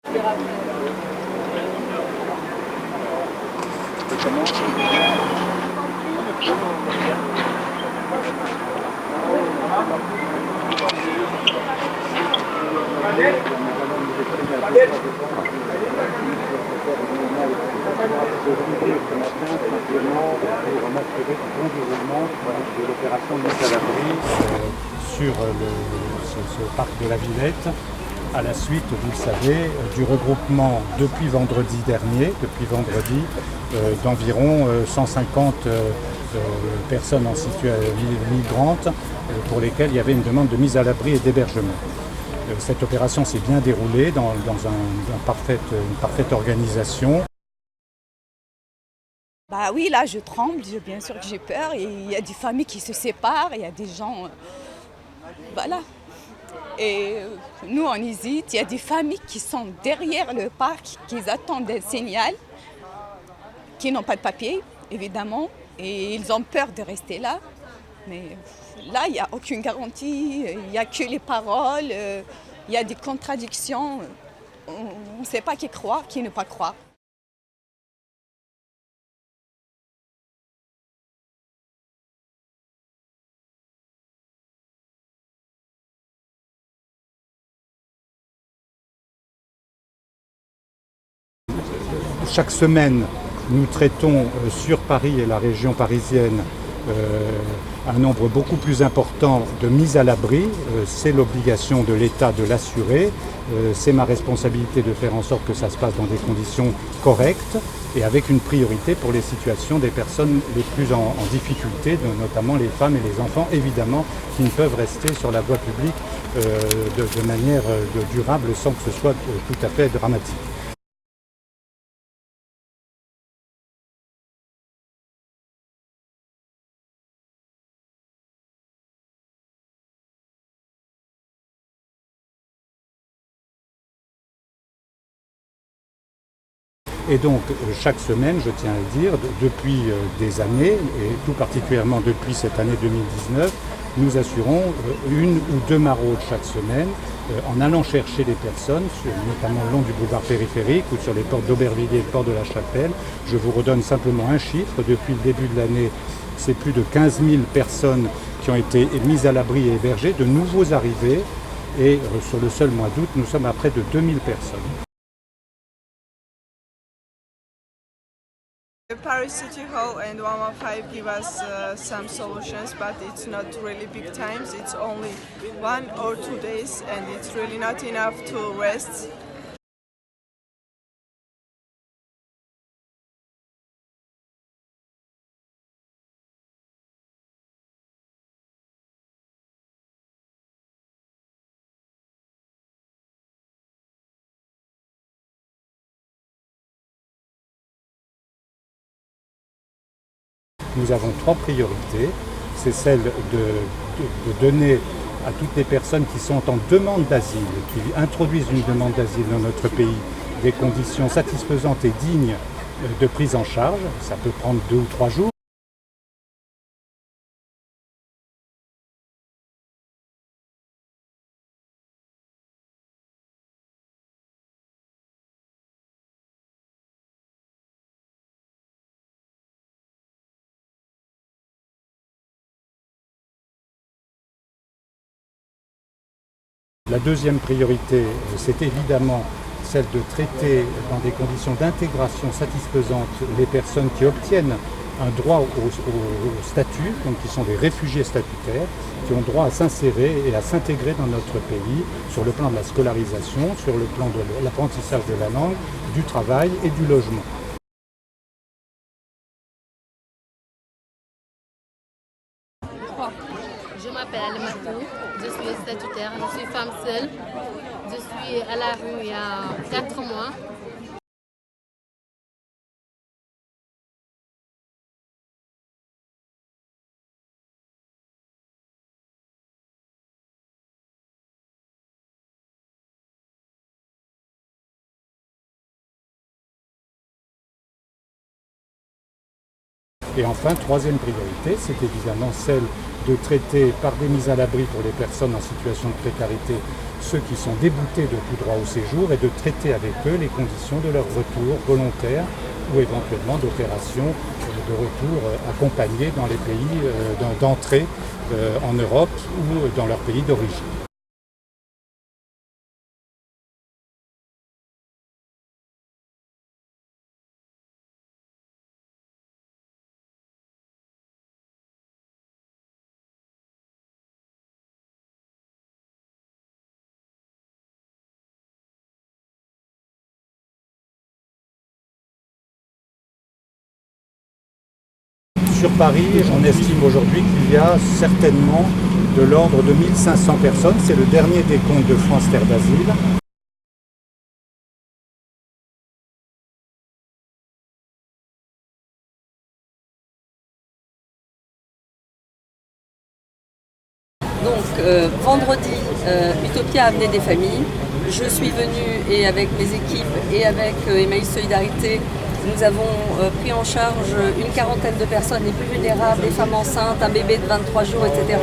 Pour m'assurer du bon déroulement de l'opération de mise à l'abri sur ce parc de la Villette, à la suite, vous le savez, du regroupement depuis vendredi d'environ 150 personnes en situation migrantes pour lesquelles il y avait une demande de mise à l'abri et d'hébergement. Cette opération s'est bien déroulée dans une parfaite organisation. Bah oui, là je tremble, bien sûr que j'ai peur. Il y a des familles qui se séparent, il y a des gens. Voilà. Et nous on hésite, il y a des familles qui sont derrière le parc, qui attendent un signal, qui n'ont pas de papier, évidemment, et ils ont peur de rester là. Mais là, il n'y a aucune garantie, il n'y a que les paroles, il y a des contradictions. On ne sait pas qui croire, qui ne pas croire. Chaque semaine, nous traitons sur Paris et la région parisienne un nombre beaucoup plus important de mises à l'abri. C'est l'obligation de l'État de l'assurer. C'est ma responsabilité de faire en sorte que ça se passe dans des conditions correctes et avec une priorité pour les situations des personnes les plus en difficulté, notamment les femmes et les enfants, évidemment, qui ne peuvent rester sur la voie publique de manière durable sans que ce soit tout à fait dramatique. Et donc, chaque semaine, je tiens à le dire, depuis des années, et tout particulièrement depuis cette année 2019, nous assurons une ou deux maraudes chaque semaine en allant chercher les personnes, notamment le long du boulevard périphérique ou sur les portes d'Aubervilliers et le port de la Chapelle. Je vous redonne simplement un chiffre. Depuis le début de l'année, c'est plus de 15 000 personnes qui ont été mises à l'abri et hébergées, de nouveaux arrivés. Et sur le seul mois d'août, nous sommes à près de 2000 personnes. The Paris City Hall and 115 give us some solutions, but it's not really big times. It's only 1 or 2 days, and it's really not enough to rest. Nous avons trois priorités. C'est celle de donner à toutes les personnes qui sont en demande d'asile, qui introduisent une demande d'asile dans notre pays, des conditions satisfaisantes et dignes de prise en charge. Ça peut prendre 2 ou 3 jours. La deuxième priorité, c'est évidemment celle de traiter dans des conditions d'intégration satisfaisantes les personnes qui obtiennent un droit au statut, donc qui sont des réfugiés statutaires, qui ont droit à s'insérer et à s'intégrer dans notre pays sur le plan de la scolarisation, sur le plan de l'apprentissage de la langue, du travail et du logement. Je m'appelle Alematou, je suis statutaire, je suis femme seule, je suis à la rue il y a 4 mois. Et enfin, troisième priorité, c'est évidemment celle de traiter par des mises à l'abri pour les personnes en situation de précarité ceux qui sont déboutés de tout droit au séjour et de traiter avec eux les conditions de leur retour volontaire ou éventuellement d'opérations de retour accompagnées dans les pays d'entrée en Europe ou dans leur pays d'origine. Sur Paris, on estime aujourd'hui qu'il y a certainement de l'ordre de 1500 personnes. C'est le dernier décompte de France Terre d'Asile. Donc vendredi, Utopia a amené des familles. Je suis venue et avec mes équipes et avec Emmaüs Solidarité, nous avons pris en charge une quarantaine de personnes les plus vulnérables, des femmes enceintes, un bébé de 23 jours, etc.,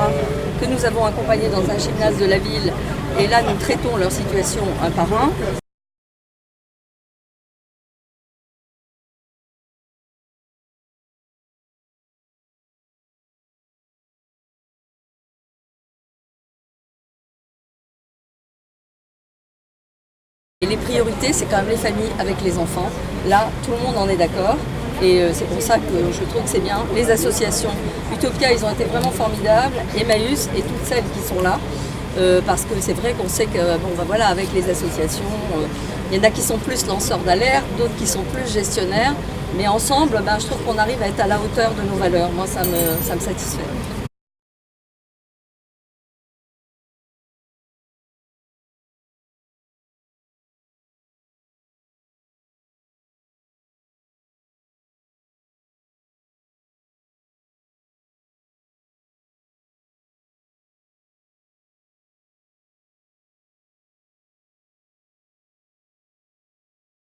que nous avons accompagnés dans un gymnase de la ville. Et là, nous traitons leur situation un par un. Et les priorités, c'est quand même les familles avec les enfants. Là, tout le monde en est d'accord. Et c'est pour ça que je trouve que c'est bien. Les associations, Utopia, ils ont été vraiment formidables. Emmaüs et toutes celles qui sont là. Parce que c'est vrai qu'on sait que, bon, ben voilà, avec les associations, il y en a qui sont plus lanceurs d'alerte, d'autres qui sont plus gestionnaires. Mais ensemble, ben, je trouve qu'on arrive à être à la hauteur de nos valeurs. Moi, ça me satisfait.